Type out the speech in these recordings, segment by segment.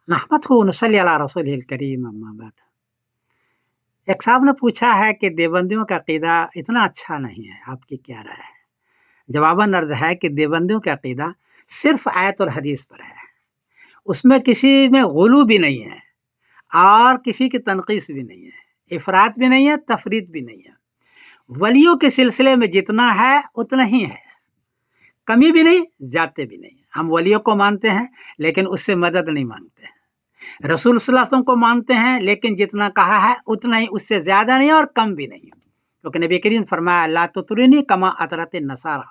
नहमदहु व नसल्ली अला रसूलिल करीम अम्मा बाद। एक साहब ने पूछा है कि देवबंदियों का अकीदा इतना अच्छा नहीं है, आपकी क्या राय है? जवाबन अर्ज है कि देवबंदियों का अकीदा सिर्फ आयत और हदीस पर है, उसमें किसी में गुलू भी नहीं है और किसी की तनकीस भी नहीं है, इफरात भी नहीं है, तफरीत भी नहीं है। वलियों के सिलसिले में जितना है उतना ही है, कमी भी नहीं, जाते भी नहीं। हम वलियों को मानते हैं लेकिन उससे मदद नहीं मांगते हैं। रसूल सल्लल्लाहु अलैहि वसल्लम को मानते हैं लेकिन जितना कहा है उतना ही, उससे ज्यादा नहीं और कम भी नहीं। क्योंकि नबी करीम ने फरमाया ला तुतरीनी कमा अतरत नसारा,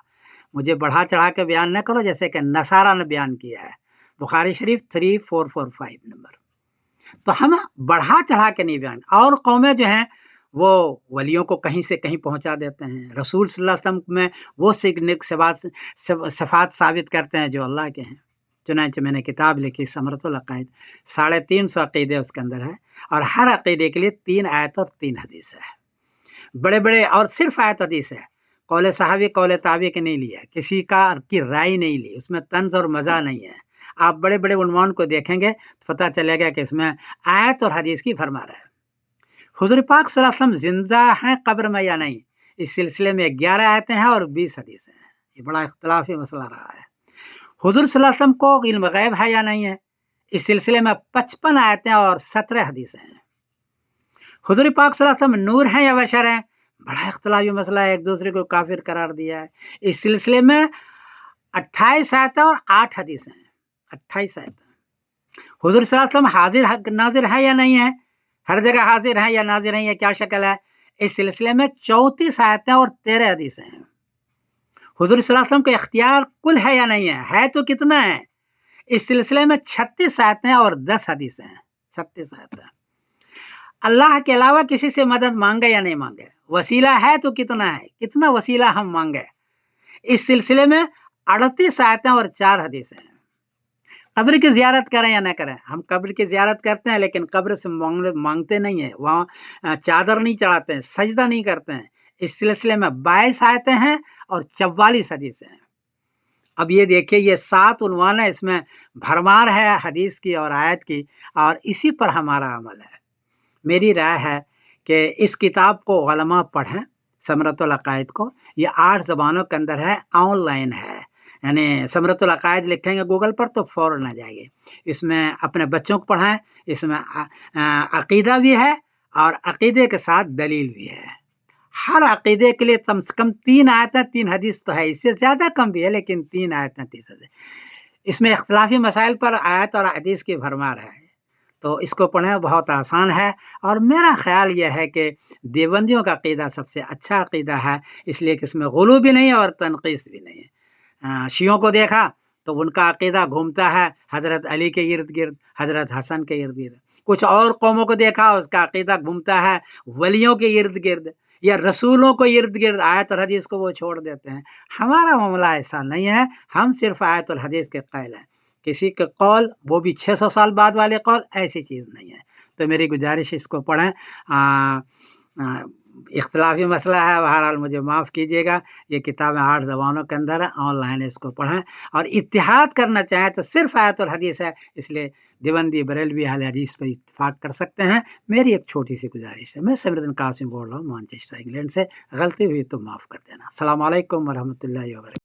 मुझे बढ़ा चढ़ा के बयान न करो जैसे कि नसारा ने बयान किया है। बुखारी शरीफ 3445 नंबर। तो हम बढ़ा चढ़ा के नहीं बयान, और कौमें जो हैं वो वलियों को कहीं से कहीं पहुंचा देते हैं। रसूल सल्लल्लाहु अलैहि वसल्लम में वो सिग्निक सफात साबित करते हैं जो अल्लाह के हैं। चुनांचे मैंने किताब लिखी समरतुल अकायद, 350 अकीदे उसके अंदर है और हर अकीदे के लिए 3 आयत और 3 हदीस है। बड़े बड़े और सिर्फ आयत हदीस है, कौल साहबी कौल ताबी के नहीं लिया, किसी का की राय नहीं ली, उसमें तंज और मजा नहीं है। आप बड़े बड़े उन्वान को देखेंगे तो पता चलेगा कि इसमें आयत और हदीस की फरमा रहा है। हुजूर पाक सल्लल्लाहु अलैहि वसल्लम जिंदा हैं कब्र में या नहीं, इस सिलसिले में 11 आयतें हैं और 20 हदीस हैं। ये बड़ा इख्तलाफी मसला रहा है। हुजूर सल्लल्लाहु अलैहि वसल्लम को इल्म गैब है या नहीं है, इस सिलसिले में 55 आयतें और 17 हदीसें हैं। हुजूर पाक सल्लल्लाहु अलैहि वसल्लम नूर हैं या बशर हैं, बड़ा इख्तलाफी मसला है, एक दूसरे को काफिर करार दिया है। इस सिलसिले में 28 आयतें और 8 हदीसें हैं। 28 आयतें। हुजूर सल्लल्लाहु अलैहि वसल्लम हाजिर नाजिर है या नहीं है, हर जगह हाजिर है या नाजिर है, ये क्या शक्ल है, इस सिलसिले में 34 आयतें और 13 हदीसें हैं। हुजूर सल्लल्लाहु अलैहि वसल्लम का इख्तियार कुल है या नहीं है तो कितना है, इस सिलसिले में 36 आयतें और 10 हदीसें हैं। 36 आयतें। अल्लाह के अलावा किसी से मदद मांगे या नहीं मांगे, वसीला है तो कितना है, कितना वसीला हम मांगे, इस सिलसिले में 38 आयतें और 4 हदीसें हैं। कब्र की जियारत करें या न करें, हम कब्र की जियारत करते हैं लेकिन कब्र से मांगते नहीं है, वहाँ चादर नहीं चढ़ाते हैं, सजदा नहीं करते हैं। इस सिलसिले में 22 आयतें हैं और 44 हदीसें हैं। अब ये देखिए, ये 7 उन्वान है, इसमें भरमार है हदीस की और आयत की, और इसी पर हमारा अमल है। मेरी राय है कि इस किताब को उलमा पढ़ें, समरतुल अकायद को। ये 8 ज़बानों के अंदर है, ऑनलाइन है, यानी समरतुल अकायद लिखेंगे गूगल पर तो फ़ौरन आ जाएगी। इसमें अपने बच्चों को पढ़ाएं, इसमें अकीदा भी है और अकीदे के साथ दलील भी है। हर अकीदे के लिए कम से कम 3 आयतें 3 हदीस तो है, इससे ज़्यादा कम भी है लेकिन 3 आयतें 3 हदीस। इसमें इख्तिलाफी मसाइल पर आयत और हदीस की भरमार है, तो इसको पढ़ें, बहुत आसान है। और मेरा ख्याल यह है कि देवबंदियों का अकीदा सबसे अच्छा अकीदा है, इसलिए कि इसमें गुलू भी नहीं है और तनकीस भी नहीं है। शियों को देखा तो उनका अकीदा घूमता है हज़रत अली के इर्द गिर्द, हज़रत हसन के इर्द गिर्द। कुछ और कौमों को देखा, उसका अकीदा घूमता है वलियों के इर्द गिर्द या रसूलों को इर्द गिर्द, आयत और हदीस को वो छोड़ देते हैं। हमारा मामला ऐसा नहीं है, हम सिर्फ आयत और हदीस के कायल हैं। किसी के कौल, वो भी 600 साल बाद वाले कौल, ऐसी चीज़ नहीं है। तो मेरी गुजारिश, इसको पढ़ें। इख्तिलाफी मसला है, बहरहाल मुझे माफ़ कीजिएगा। ये किताबें 8 ज़बानों के अंदर है, ऑनलाइन है, इसको पढ़ें। और इत्तिहाद करना चाहें तो सिर्फ आयत और हदीस है, इसलिए देवबंदी बरेलवी अहले हदीस पर इत्तिफाक कर सकते हैं। मेरी एक छोटी सी गुजारिश है। मैं समीरुद्दीन कासिम बोल रहा हूँ मैनचेस्टर इंग्लैंड से, गलती हुई तो माफ़ कर देना। अस्सलाम वालेकुम व रहमतुल्लाहि व बरकातहू।